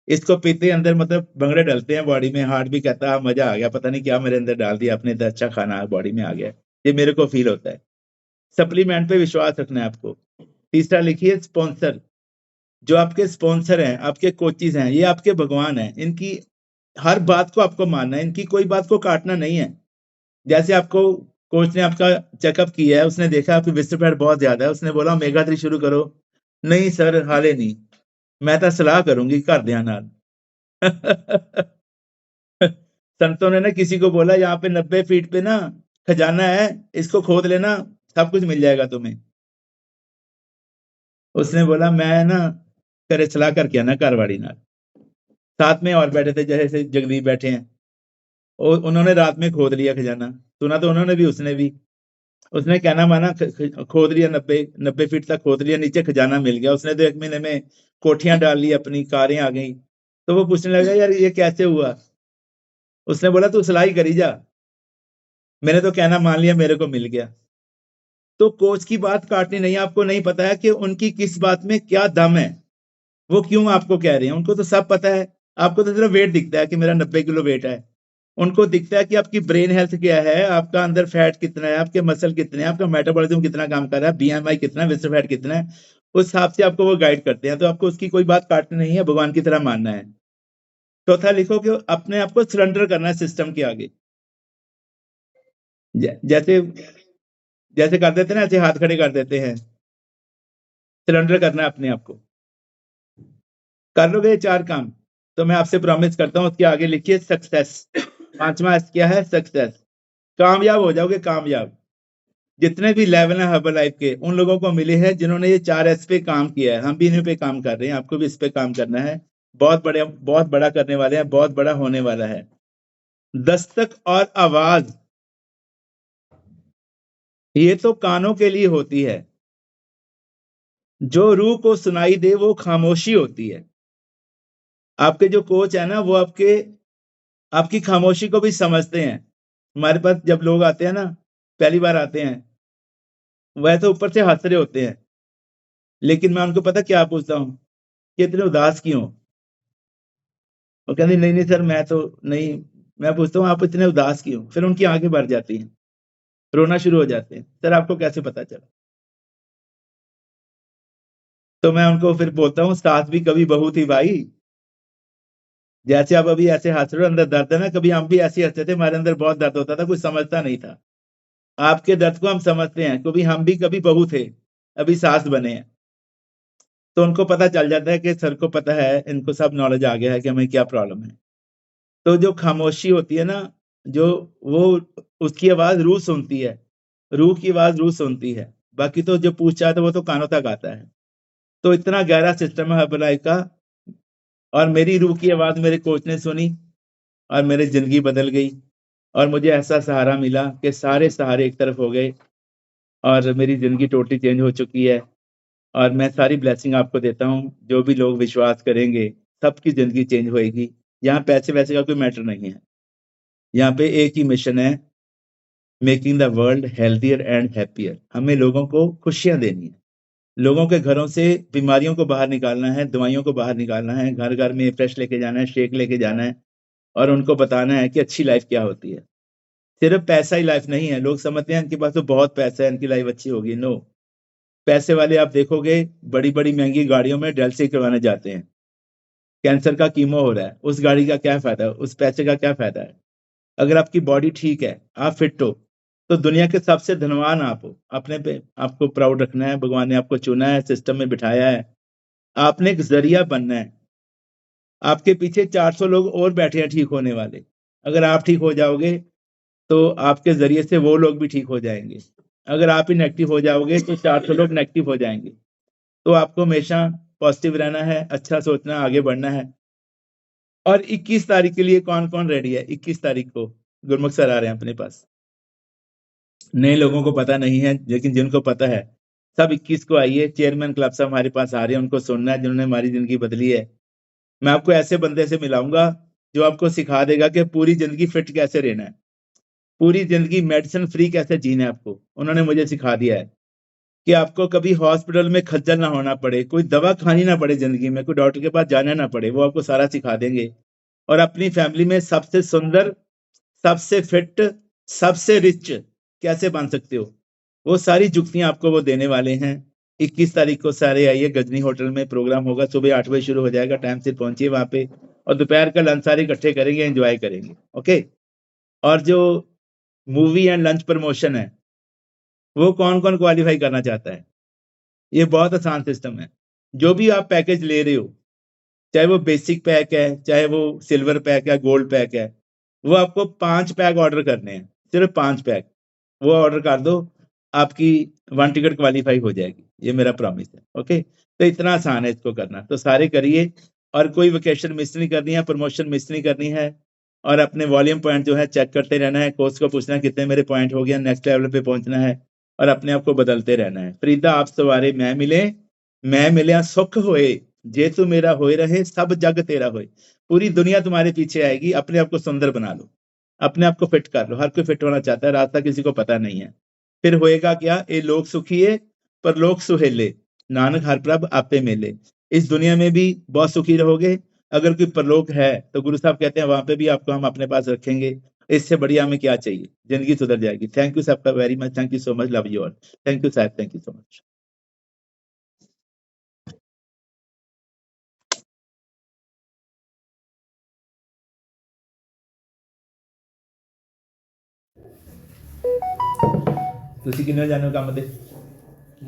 E: इसको पीते अंदर मतलब भंगड़े डलते हैं बॉडी में, हार्ट भी कहता है मजा आ गया, पता नहीं क्या मेरे अंदर डाल दिया आपने, तो अच्छा खाना बॉडी में आ गया। ये मेरे को फील होता है। सप्लीमेंट पे विश्वास रखना है आपको। तीसरा लिखिए स्पॉन्सर। जो आपके स्पॉन्सर हैं, आपके कोचेज हैं, ये आपके भगवान हैं। इनकी हर बात को आपको मानना है, इनकी कोई बात को काटना नहीं है। जैसे आपको कोच ने आपका चेकअप किया है, उसने देखा आपकी विस्टर फैट बहुत ज्यादा है, उसने बोला ओमेगा 3 शुरू करो। नहीं सर हाले नहीं, मैं तो सलाह करूंगी घरदियां नाल। संतों ने ना किसी को बोला यहाँ पे 90 फीट पे ना खजाना है, इसको खोद लेना, सब कुछ मिल जाएगा तुम्हें। उसने बोला मैं ना करे सलाह करके आना घरवाड़ी नाल। साथ में और बैठे थे, जैसे जगदीप बैठे हैं, और उन्होंने रात में खोद लिया खजाना। सुना तो उन्होंने भी, उसने भी। उसने कहना माना खोद लिया, 90 फीट तक खोद लिया, नीचे खजाना मिल गया। उसने तो 1 महीने में कोठियां डाल ली, अपनी कारें आ गई। तो वो पूछने लगा यार ये कैसे हुआ? उसने बोला तू सलाही करी जा, मैंने तो कहना मान लिया, मेरे को मिल गया। तो कोच की बात काटनी नहीं। आपको नहीं पता है कि उनकी किस बात में क्या दम है, वो क्यों आपको कह रहे हैं। उनको तो सब पता है। आपको तो सिर्फ वेट दिखता है कि मेरा 90 किलो वेट है। उनको दिखता है कि आपकी ब्रेन हेल्थ क्या है, आपका अंदर फैट कितना है, आपके मसल कितने हैं, आपका मेटाबॉलिज्म कितना काम कर रहा है, बीएमआई कितना है, विस्टर फैट कितना है। उस हिसाब से आपको वो गाइड करते हैं। तो आपको उसकी कोई बात काटनी नहीं है, भगवान की तरह मानना है। चौथा लिखो कि अपने आप को सरेंडर करना है सिस्टम के आगे। जैसे जैसे कर देते हैं ना, ऐसे हाथ खड़े कर देते हैं। सरेंडर करना है अपने आप को। कर लोगे ये 4 काम तो मैं आपसे प्रॉमिस करता हूँ, उसके आगे लिखिए सक्सेस। 5वां एस क्या है? सक्सेस। कामयाब हो जाओगे, कामयाब। जितने भी लेवल है हर्बल लाइफ के, उन लोगों को मिले हैं जिन्होंने ये 4 एस पे काम किया है। हम भी इन्हीं पे काम कर रहे हैं, आपको भी इस पे काम करना है। बहुत बड़ा करने वाले हैं, बहुत बड़ा होने वाला है। दस्तक और आवाज ये तो कानों के लिए होती है, जो रूह को सुनाई दे वो खामोशी होती है। आपके जो कोच है ना, वो आपकी खामोशी को भी समझते हैं। हमारे पास जब लोग आते हैं ना, पहली बार आते हैं, वह तो ऊपर से हंस रहे होते हैं, लेकिन मैं उनको पता क्या पूछता हूँ कि इतने उदास क्यों? वो कहते नहीं नहीं सर मैं तो नहीं। मैं पूछता हूँ आप इतने उदास क्यों? फिर उनकी आंखें भर जाती हैं, रोना शुरू हो जाते हैं। सर आपको कैसे पता चला? तो मैं उनको फिर बोलता हूँ सास भी कभी बहू थी भाई। जैसे आप अभी ऐसे हंस रहे हो, अंदर दर्द है ना, कभी हम भी ऐसे हंसते थे, हमारे अंदर बहुत दर्द होता था, कुछ समझता नहीं था। आपके दर्द को हम समझते हैं, क्योंकि हम भी कभी बहू थे, अभी सास बने हैं। तो उनको पता चल जाता है कि सर को पता है, इनको सब नॉलेज आ गया है कि हमें क्या प्रॉब्लम है। तो जो खामोशी होती है ना, जो वो उसकी आवाज रूह सुनती है, रूह की आवाज रूह सुनती है। बाकी तो जो पूछ चाहता है वो तो कानों तक आता है। तो इतना गहरा सिस्टम है हर्बलाइफ का। और मेरी रूह की आवाज मेरे कोच ने सुनी और मेरी जिंदगी बदल गई, और मुझे ऐसा सहारा मिला कि सारे सहारे एक तरफ हो गए और मेरी जिंदगी टोटली चेंज हो चुकी है। और मैं सारी ब्लेसिंग आपको देता हूँ। जो भी लोग विश्वास करेंगे सबकी जिंदगी चेंज होएगी। यहाँ पैसे वैसे का कोई मैटर नहीं है। यहाँ पे एक ही मिशन है, making the world healthier and happier. हमें लोगों को खुशियां देनी है, लोगों के घरों से बीमारियों को बाहर निकालना है, दवाइयों को बाहर निकालना है, घर घर में फ्रेश लेके जाना है, शेक लेके जाना है, और उनको बताना है कि अच्छी लाइफ क्या होती है। सिर्फ पैसा ही लाइफ नहीं है। लोग समझते हैं इनके पास तो बहुत पैसा है, इनकी लाइफ अच्छी होगी। नो, पैसे वाले आप देखोगे बड़ी बड़ी महंगी गाड़ियों में डायलिसिस करवाने जाते हैं। कैंसर का कीमो हो रहा है, उस गाड़ी का क्या फायदा, उस पैसे का क्या फायदा है? अगर आपकी बॉडी ठीक है, आप फिट हो, तो दुनिया के सबसे धनवान आप हो। अपने पे आपको प्राउड रखना है। भगवान ने आपको चुना है, सिस्टम में बिठाया है, आपने एक जरिया बनना है। आपके पीछे 400 लोग और बैठे हैं ठीक होने वाले। अगर आप ठीक हो जाओगे तो आपके जरिए से वो लोग भी ठीक हो जाएंगे। अगर आप ही नेगेटिव हो जाओगे तो 400 लोग नेगेटिव हो जाएंगे। तो आपको हमेशा पॉजिटिव रहना है, अच्छा सोचना, आगे बढ़ना है। और 21 तारीख के लिए कौन कौन रेडी है? 21 तारीख को गुरमुख सर आ रहे हैं अपने पास। नए लोगों को पता नहीं है, लेकिन जिनको पता है सब 21 को आइए। चेयरमैन क्लब से हमारे पास आ रहे हैं, उनको सुनना है जिन्होंने हमारी जिंदगी बदली है। मैं आपको ऐसे बंदे से मिलाऊंगा जो आपको सिखा देगा कि पूरी जिंदगी फिट कैसे रहना है। पूरी जिंदगी मेडिसिन फ्री कैसे जीना है आपको, उन्होंने मुझे सिखा दिया है कि आपको कभी हॉस्पिटल में खज्जल ना होना पड़े, कोई दवा खानी ना पड़े जिंदगी में, कोई डॉक्टर के पास जाना ना पड़े, वो आपको सारा सिखा देंगे। और अपनी फैमिली में सबसे सुंदर, सबसे फिट, सबसे रिच कैसे बन सकते हो, वो सारी जुक्तियां आपको वो देने वाले हैं। 21 तारीख को सारे आइए, गजनी होटल में प्रोग्राम होगा, सुबह 8 बजे शुरू हो जाएगा, टाइम से पहुंचिए वहां पे, और दोपहर का लंच सारे इकट्ठे करेंगे, एंजॉय करेंगे। ओके। और जो मूवी एंड लंच प्रमोशन है वो कौन कौन क्वालिफाई करना चाहता है, ये बहुत आसान सिस्टम है। जो भी आप पैकेज ले रहे हो, चाहे वो बेसिक पैक है, चाहे वो सिल्वर पैक है, गोल्ड पैक है, वो आपको 5 पैक ऑर्डर करने हैं, सिर्फ 5 पैक वो ऑर्डर कर दो, आपकी 1 टिकट क्वालिफाई हो जाएगी, ये मेरा प्रॉमिस है। ओके। तो इतना आसान है इसको करना, तो सारे करिए, और कोई वेकेशन मिस नहीं करनी है, प्रमोशन मिस नहीं करनी है, और अपने वॉल्यूम पॉइंट जो है चेक करते रहना है, कोच को पूछना है कितने मेरे पॉइंट हो गया, नेक्स्ट लेवल पे पहुंचना है, और अपने आप को बदलते रहना है। फरीदा आप सवारे मैं मिलिया सुख होए, जे तू मेरा होए रहे, सब जग तेरा होए। पूरी दुनिया तुम्हारे पीछे आएगी, अपने आप को सुंदर बना लो, अपने आप को फिट कर लो। हर कोई फिट होना चाहता है, रास्ता किसी को पता नहीं है। फिर होएगा क्या, ये लोग सुखिए पर लोग सुहेले, नानक हर प्रभ आपे मेले। इस दुनिया में भी बहुत सुखी रहोगे, अगर कोई परलोक है तो गुरु साहब कहते हैं वहां पे भी आपको हम अपने पास रखेंगे। इससे बढ़िया हमें क्या चाहिए, जिंदगी सुधर जाएगी। थैंक यू सबका very much, thank you so much, love you all, thank you साहब, थैंक यू सो मच। ਤੁਸੀਂ ਕਿੰਨੇ ਜਾਣੇ ਹੋ ਕੰਮ ਤੇ?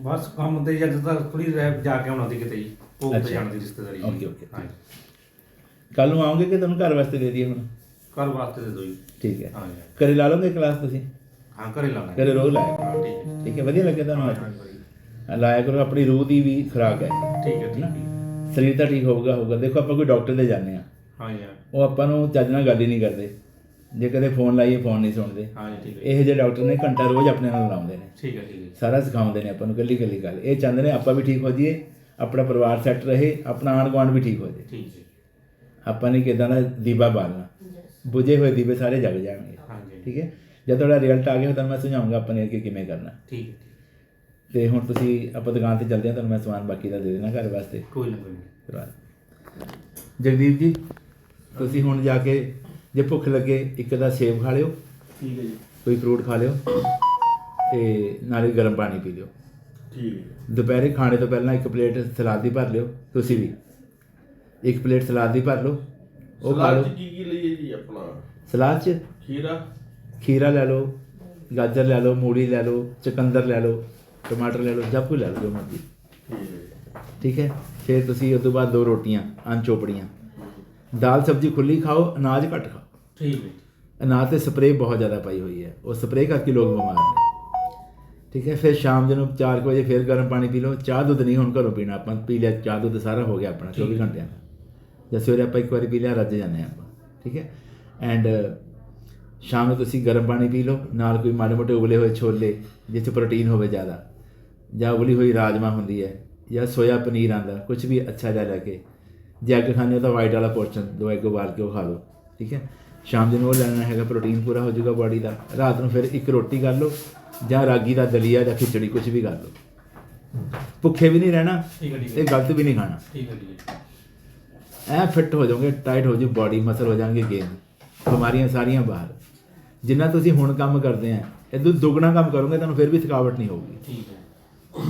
F: ਬਸ ਕੰਮ ਤੇ ਜਦ ਤੱਕ ਥੋੜੀ ਰਹਿ ਜਾ ਕੇ ਆਉਣਾ ਸੀ ਕਿਤੇ ਜੀ, ਭੋਗ ਤੇ
E: ਅੱਛਾ।
F: ਜਾਣ ਦੀ ਰਿਸ਼ਤੇਦਾਰੀ ਜੀ।
E: Okay, okay.
F: ਹਾਂਜੀ,
E: ਕੱਲ ਨੂੰ ਆਓਗੇ ਕਿ ਤੁਹਾਨੂੰ ਘਰ ਵਾਸਤੇ ਦੇ ਦਈਏ ਹੁਣ?
F: ਘਰ ਵਾਸਤੇ ਦੇ ਦਿਓ ਜੀ।
E: ਠੀਕ ਹੈ।
F: ਹਾਂਜੀ,
E: ਘਰੇ ਲਾ ਲਓਗੇ ਕਲਾਸ ਤੁਸੀਂ?
F: ਹਾਂ ਘਰੇ ਲਾਉਣਾ
E: ਘਰੇ ਰੋਜ਼ ਲਾਇਆ
F: ਹਾਂ, ਠੀਕ ਹੈ।
E: ਠੀਕ ਹੈ, ਵਧੀਆ ਲੱਗਿਆ ਤੁਹਾਨੂੰ ਅੱਜ?
F: ਹਾਂਜੀ,
E: ਲਾਇਆ ਕਰੋ, ਆਪਣੀ ਰੂਹ ਦੀ ਵੀ ਖੁਰਾਕ ਹੈ।
F: ਠੀਕ ਹੈ, ਠੀਕ ਹੈ।
E: ਸਰੀਰ ਤਾਂ ਠੀਕ ਹੋਊਗਾ। ਦੇਖੋ ਆਪਾਂ ਕੋਈ ਡਾਕਟਰ ਦੇ ਜਾਂਦੇ ਆ,
F: ਹਾਂਜੀ, ਹਾਂ,
E: ਉਹ ਆਪਾਂ ਨੂੰ ਚੱਜ ਨਾਲ ਗੱਲ ਹੀ ਨਹੀਂ ਕਰਦੇ, ਜੇ ਕਦੇ ਫੋਨ ਲਾਈਏ ਫੋਨ ਨਹੀਂ ਸੁਣਦੇ।
F: ਹਾਂਜੀ, ਠੀਕ ਹੈ,
E: ਇਹੋ ਜਿਹੇ ਡਾਕਟਰ ਨੇ ਘੰਟਾ ਰੋਜ਼ ਆਪਣੇ ਨਾਲ ਲਾਉਂਦੇ ਨੇ,
F: ਠੀਕ ਹੈ, ਠੀਕ ਹੈ।
E: ਸਾਰਾ ਸਿਖਾਉਂਦੇ ਨੇ ਆਪਾਂ ਨੂੰ ਇਕੱਲੀ ਇਕੱਲੀ ਗੱਲ। ਇਹ ਚਾਹੁੰਦੇ ਨੇ ਆਪਾਂ ਵੀ ਠੀਕ ਹੋ ਜਾਈਏ, ਆਪਣਾ ਪਰਿਵਾਰ ਸੈੱਟ ਰਹੇ, ਆਪਣਾ ਆਂਢ ਗੁਆਂਢ ਵੀ ਠੀਕ ਹੋ ਜਾਏ।
F: ਠੀਕ ਹੈ।
E: ਆਪਾਂ ਨੇ ਕਿਦਾਂ ਦਾ ਦੀਵਾ ਬਾਲਣਾ, ਬੁਝੇ ਹੋਏ ਦੀਵੇ ਸਾਰੇ ਜਗ ਜਾਣਗੇ।
F: ਹਾਂਜੀ,
E: ਠੀਕ ਹੈ। ਜਦ ਤੁਹਾਡਾ ਰਿਜ਼ਲਟ ਆ ਗਿਆ ਤਾਂ ਮੈਂ ਸੁਝਾਉਂਗਾ ਆਪਾਂ ਨੇ ਅੱਗੇ ਕਿਵੇਂ ਕਰਨਾ।
F: ਠੀਕ ਹੈ,
E: ਤੇ ਹੁਣ ਤੁਸੀਂ ਆਪਾਂ ਦੁਕਾਨ ਤੇ ਚੱਲਦੇ ਹਾਂ, ਤੁਹਾਨੂੰ ਮੈਂ ਸਮਾਨ ਬਾਕੀ ਦਾ ਦੇ ਦੇਣਾ ਘਰ ਵਾਸਤੇ।
F: ਕੋਈ ਨਾ, ਕੋਈ ਨਾ।
E: ਧੰਨਵਾਦ। ਜਗਦੀਪ ਜੀ, ਤੁਸੀਂ ਹੁਣ ਜਾ ਕੇ ਜੇ ਭੁੱਖ ਲੱਗੇ ਇੱਕ ਦਾ ਸੇਬ ਖਾ ਲਿਓ,
G: ਠੀਕ ਹੈ ਜੀ,
E: ਕੋਈ ਫਰੂਟ ਖਾ ਲਿਓ, ਤੇ ਨਾਲੇ ਗਰਮ ਪਾਣੀ ਪੀ ਲਿਓ।
G: ਠੀਕ ਹੈ।
E: ਦੁਪਹਿਰੇ ਖਾਣੇ ਤੋਂ ਪਹਿਲਾਂ ਇੱਕ ਪਲੇਟ ਸਲਾਦ ਦੀ ਭਰ ਲਿਓ, ਤੁਸੀਂ ਵੀ ਇੱਕ ਪਲੇਟ ਸਲਾਦ ਦੀ ਭਰ ਲਓ, ਉਹ ਖਾ
G: ਸਲਾਦ
E: ਲਓ।
G: 'ਚ ਕੀ ਲਈਏ ਜੀ? ਆਪਣਾ
E: ਸਲਾਦ 'ਚ ਖੀਰਾ ਲੈ ਲਓ, ਗਾਜਰ ਲੈ ਲਓ, ਮੂਲੀ ਲੈ ਲਓ, ਚੁਕੰਦਰ ਲੈ ਲਓ, ਟਮਾਟਰ ਲੈ ਲਓ, ਸਭ ਕੁਝ ਲੈ ਲਓ ਜੋ ਮਰਜ਼ੀ।
G: ਠੀਕ ਹੈ।
E: ਠੀਕ ਹੈ। ਫਿਰ ਤੁਸੀਂ ਉਸ ਤੋਂ ਬਾਅਦ 2 ਰੋਟੀਆਂ ਅਨਚੋਪੜੀਆਂ, ਦਾਲ ਸਬਜ਼ੀ ਖੁੱਲੀ ਖਾਓ, ਅਨਾਜ ਘੱਟ ਖਾਓ।
F: ਠੀਕ ਹੈ।
E: ਅਨਾਜ ਤੇ ਸਪਰੇਅ ਬਹੁਤ ਜ਼ਿਆਦਾ ਪਾਈ ਹੋਈ ਹੈ, ਉਹ ਸਪਰੇਅ ਕਰਕੇ ਲੋਕ ਬਿਮਾਰ ਨੇ। ਠੀਕ ਹੈ। ਫਿਰ ਸ਼ਾਮ ਨੂੰ 4 ਵਜੇ ਫਿਰ ਗਰਮ ਪਾਣੀ ਪੀ ਲਓ। ਚਾਹ ਦੁੱਧ ਨਹੀਂ ਹੁਣ ਘਰੋਂ ਪੀਣਾ, ਆਪਾਂ ਪੀ ਲਿਆ ਚਾਹ ਦੁੱਧ ਸਾਰਾ ਹੋ ਗਿਆ ਆਪਣਾ 24 ਘੰਟਿਆਂ ਦਾ, ਜਾਂ ਸਵੇਰੇ ਆਪਾਂ ਇੱਕ ਵਾਰੀ ਪੀ ਲਿਆ, ਰੱਜ ਜਾਂਦੇ ਹਾਂ ਆਪਾਂ। ਠੀਕ ਹੈ। ਐਂਡ ਸ਼ਾਮ ਨੂੰ ਤੁਸੀਂ ਗਰਮ ਪਾਣੀ ਪੀ ਲਓ, ਨਾਲ ਕੋਈ ਮਾੜੇ ਮੋਟੇ ਉਬਲੇ ਹੋਏ ਛੋਲੇ ਜਿਸ 'ਚ ਪ੍ਰੋਟੀਨ ਹੋਵੇ ਜ਼ਿਆਦਾ, ਜਾਂ ਉਬਲੀ ਹੋਈ ਰਾਜਮਾ ਹੁੰਦੀ ਹੈ, ਜਾਂ ਸੋਇਆ ਪਨੀਰ ਆਉਂਦਾ, ਕੁਝ ਵੀ ਅੱਛਾ ਜਿਹਾ ਲੈ ਕੇ। ਜੇ ਐਗ ਖਾਂਦੇ ਹੋ ਤਾਂ ਵਾਈਟ ਵਾਲਾ ਪੋਰਸ਼ਨ 2 ਐਗ ਉਬਾਲ ਕੇ ਉਹ ਖਾ ਲਓ। ਠੀਕ ਹੈ। ਸ਼ਾਮ ਨੂੰ ਉਹ ਲੈਣਾ ਹੈਗਾ, ਪ੍ਰੋਟੀਨ ਪੂਰਾ ਹੋ ਜਾਊਗਾ ਬਾਡੀ ਦਾ। ਰਾਤ ਨੂੰ ਫਿਰ ਇੱਕ ਰੋਟੀ ਕਰ ਲਓ, ਜਾਂ ਰਾਗੀ ਦਾ ਦਲੀਆ ਜਾਂ ਖਿਚੜੀ, ਕੁਝ ਵੀ ਕਰ ਲਓ। ਭੁੱਖੇ ਵੀ ਨਹੀਂ ਰਹਿਣਾ,
F: ਠੀਕ ਹੈ, ਠੀਕ ਹੈ।
E: ਇਹ ਗਲਤ ਵੀ ਨਹੀਂ ਖਾਣਾ।
F: ਠੀਕ ਹੈ, ਠੀਕ ਹੈ।
E: ਐ ਫਿੱਟ ਹੋ ਜਾਓਗੇ, ਟਾਈਟ ਹੋ ਜਾਊ ਬਾਡੀ, ਮਸਲ ਹੋ ਜਾਣਗੇ ਗੇਨ, ਬਿਮਾਰੀਆਂ ਸਾਰੀਆਂ ਬਾਹਰ। ਜਿੰਨਾ ਤੁਸੀਂ ਹੁਣ ਕੰਮ ਕਰਦੇ ਆ, ਇਹਦੋਂ ਦੁੱਗਣਾ ਕੰਮ ਕਰੋਗੇ, ਤੁਹਾਨੂੰ ਫਿਰ ਵੀ ਥਕਾਵਟ ਨਹੀਂ ਹੋਊਗੀ।
F: ਠੀਕ ਹੈ।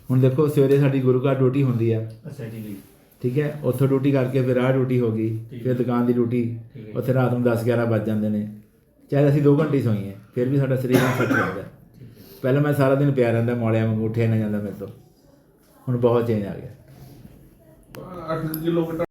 E: ਹੁਣ ਦੇਖੋ ਸਵੇਰੇ ਸਾਡੀ ਗੁਰੂ ਘਰ ਡਿਊਟੀ ਹੁੰਦੀ ਆ,
F: ਅੱਛਾ, ਠੀਕ ਹੈ।
E: ਠੀਕ ਹੈ। ਉੱਥੋਂ ਡਿਊਟੀ ਕਰਕੇ ਫਿਰ ਆਹ ਡਿਊਟੀ ਹੋ ਗਈ, ਫਿਰ ਦੁਕਾਨ ਦੀ ਡਿਊਟੀ, ਉੱਥੇ ਰਾਤ ਨੂੰ 10-11 ਵੱਜ ਜਾਂਦੇ ਨੇ। ਚਾਹੇ ਅਸੀਂ 2 ਘੰਟੇ ਸੋਈਏ, ਫਿਰ ਵੀ ਸਾਡਾ ਸਰੀਰ ਨਾਲ ਫਿੱਟ ਰਹਿੰਦਾ। ਪਹਿਲਾਂ ਮੈਂ ਸਾਰਾ ਦਿਨ ਪਿਆ ਰਹਿੰਦਾ, ਮੌਲਿਆਂ ਵਾਂਗੂ ਉੱਠਿਆ ਨਾ ਜਾਂਦਾ ਮੇਰੇ ਤੋਂ। ਹੁਣ ਬਹੁਤ ਚੇਂਜ ਆ ਗਿਆ।
G: 8 ਕਿਲੋਮੀਟਰ